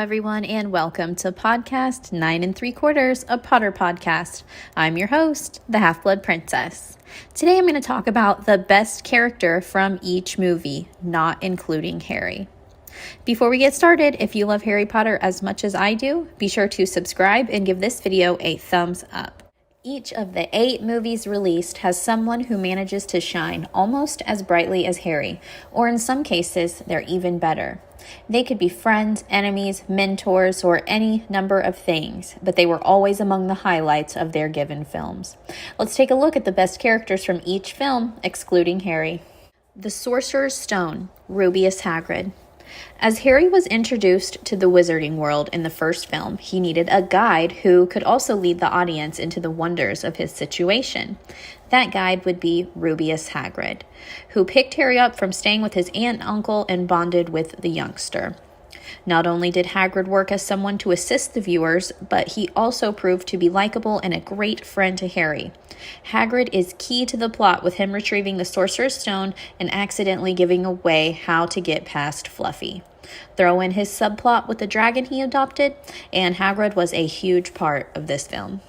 everyone, and welcome to podcast 9 3/4, a Potter podcast. I'm your host, the Half-Blood Princess. Today I'm going to talk about the best character from each movie, not including Harry. Before we get started, if you love Harry Potter as much as I do, be sure to subscribe and give this video a thumbs up. Each of the 8 movies released has someone who manages to shine almost as brightly as Harry, or in some cases, they're even better. They could be friends, enemies, mentors, or any number of things, but they were always among the highlights of their given films. Let's take a look at the best characters from each film, excluding Harry. The Sorcerer's Stone, Rubius Hagrid. As Harry was introduced to the wizarding world in the first film, he needed a guide who could also lead the audience into the wonders of his situation. That guide would be Rubius Hagrid, who picked Harry up from staying with his aunt and uncle and bonded with the youngster. Not only did Hagrid work as someone to assist the viewers, but he also proved to be likable and a great friend to Harry. Hagrid is key to the plot, with him retrieving the Sorcerer's Stone and accidentally giving away how to get past Fluffy. Throw in his subplot with the dragon he adopted, and Hagrid was a huge part of this film.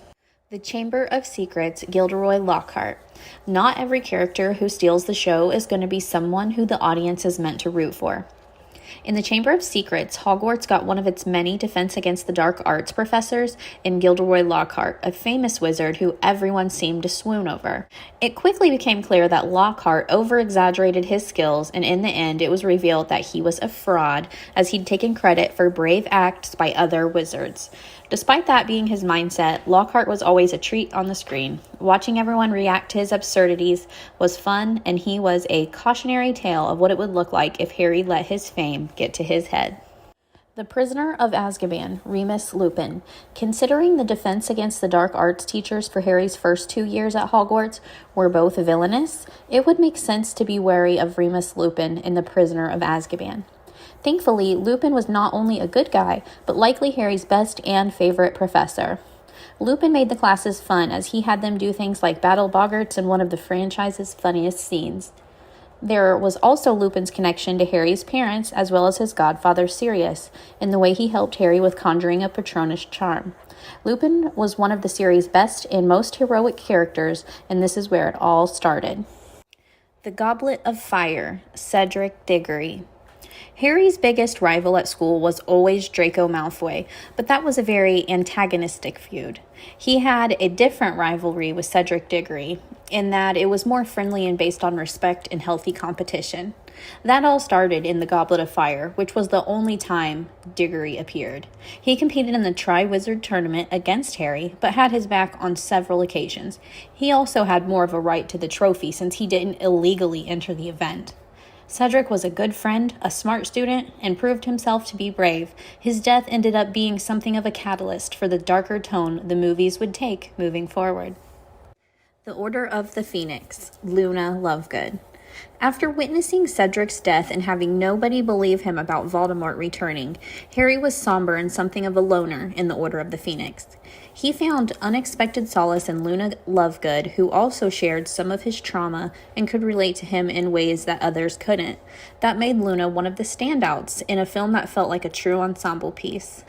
The Chamber of Secrets, Gilderoy Lockhart. Not every character who steals the show is going to be someone who the audience is meant to root for. In the Chamber of Secrets, Hogwarts got one of its many Defense Against the Dark Arts professors in Gilderoy Lockhart, a famous wizard who everyone seemed to swoon over. It quickly became clear that Lockhart over-exaggerated his skills, and in the end it was revealed that he was a fraud, as he'd taken credit for brave acts by other wizards. Despite that being his mindset, Lockhart was always a treat on the screen. Watching everyone react to his absurdities was fun, and he was a cautionary tale of what it would look like if Harry let his fame get to his head. The Prisoner of Azkaban, Remus Lupine. Considering the Defense Against the Dark Arts teachers for Harry's first 2 years at Hogwarts were both villainous, it would make sense to be wary of Remus Lupine in The Prisoner of Azkaban. Thankfully, Lupin was not only a good guy, but likely Harry's best and favorite professor. Lupin made the classes fun, as he had them do things like battle boggarts in one of the franchise's funniest scenes. There was also Lupin's connection to Harry's parents, as well as his godfather Sirius, in the way he helped Harry with conjuring a Patronus charm. Lupin was one of the series' best and most heroic characters, and this is where it all started. The Goblet of Fire, Cedric Diggory. Harry's biggest rival at school was always Draco Malfoy, but that was a very antagonistic feud. He had a different rivalry with Cedric Diggory, in that it was more friendly and based on respect and healthy competition. That all started in the Goblet of Fire, which was the only time Diggory appeared. He competed in the Tri-Wizard tournament against Harry, but had his back on several occasions. He also had more of a right to the trophy, since he didn't illegally enter the event. Cedric was a good friend, a smart student, and proved himself to be brave. His death ended up being something of a catalyst for the darker tone the movies would take moving forward. The Order of the Phoenix, Luna Lovegood. After witnessing Cedric's death and having nobody believe him about Voldemort returning, Harry was somber and something of a loner in the Order of the Phoenix. He found unexpected solace in Luna Lovegood, who also shared some of his trauma and could relate to him in ways that others couldn't. That made Luna one of the standouts in a film that felt like a true ensemble piece.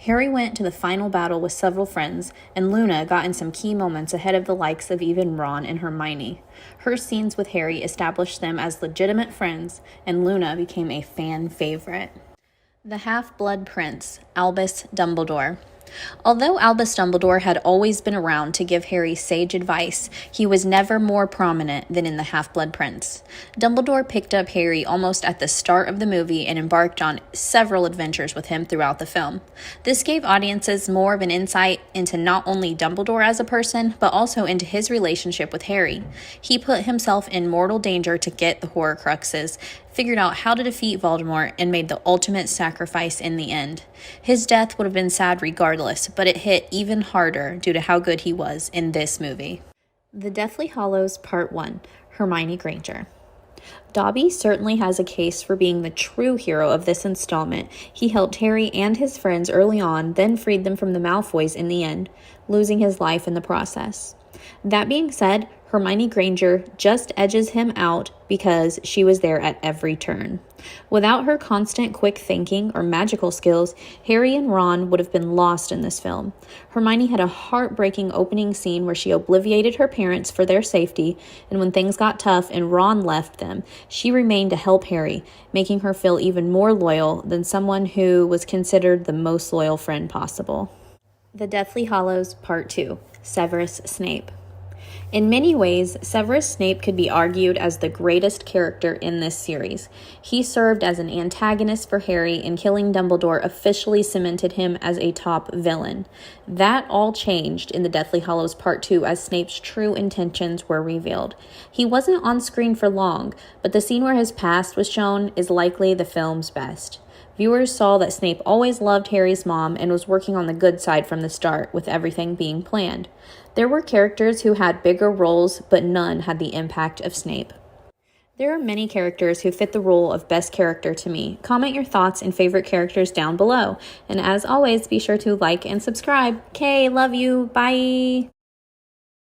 Harry went to the final battle with several friends, and Luna got in some key moments ahead of the likes of even Ron and Hermione. Her scenes with Harry established them as legitimate friends, and Luna became a fan favorite. The Half-Blood Prince, Albus Dumbledore. Although Albus Dumbledore had always been around to give Harry sage advice, he was never more prominent than in The Half-Blood Prince. Dumbledore picked up Harry almost at the start of the movie and embarked on several adventures with him throughout the film. This gave audiences more of an insight into not only Dumbledore as a person, but also into his relationship with Harry. He put himself in mortal danger to get the Horcruxes, figured out how to defeat Voldemort, and made the ultimate sacrifice in the end. His death would have been sad regardless, but it hit even harder due to how good he was in this movie. The Deathly Hallows Part 1, Hermione Granger. Dobby certainly has a case for being the true hero of this installment. He helped Harry and his friends early on, then freed them from the Malfoys in the end, losing his life in the process. That being said, Hermione Granger just edges him out because she was there at every turn. Without her constant quick thinking or magical skills, Harry and Ron would have been lost in this film. Hermione had a heartbreaking opening scene where she obliviated her parents for their safety, and when things got tough and Ron left them, she remained to help Harry, making her feel even more loyal than someone who was considered the most loyal friend possible. The Deathly Hallows Part 2, Severus Snape. In many ways, Severus Snape could be argued as the greatest character in this series. He served as an antagonist for Harry, and killing Dumbledore officially cemented him as a top villain. That all changed in The Deathly Hallows Part 2 as Snape's true intentions were revealed. He wasn't on screen for long, but the scene where his past was shown is likely the film's best. Viewers saw that Snape always loved Harry's mom and was working on the good side from the start, with everything being planned. There were characters who had bigger roles, but none had the impact of Snape. There are many characters who fit the role of best character to me. Comment your thoughts and favorite characters down below. And as always, be sure to like and subscribe. Okay, love you. Bye.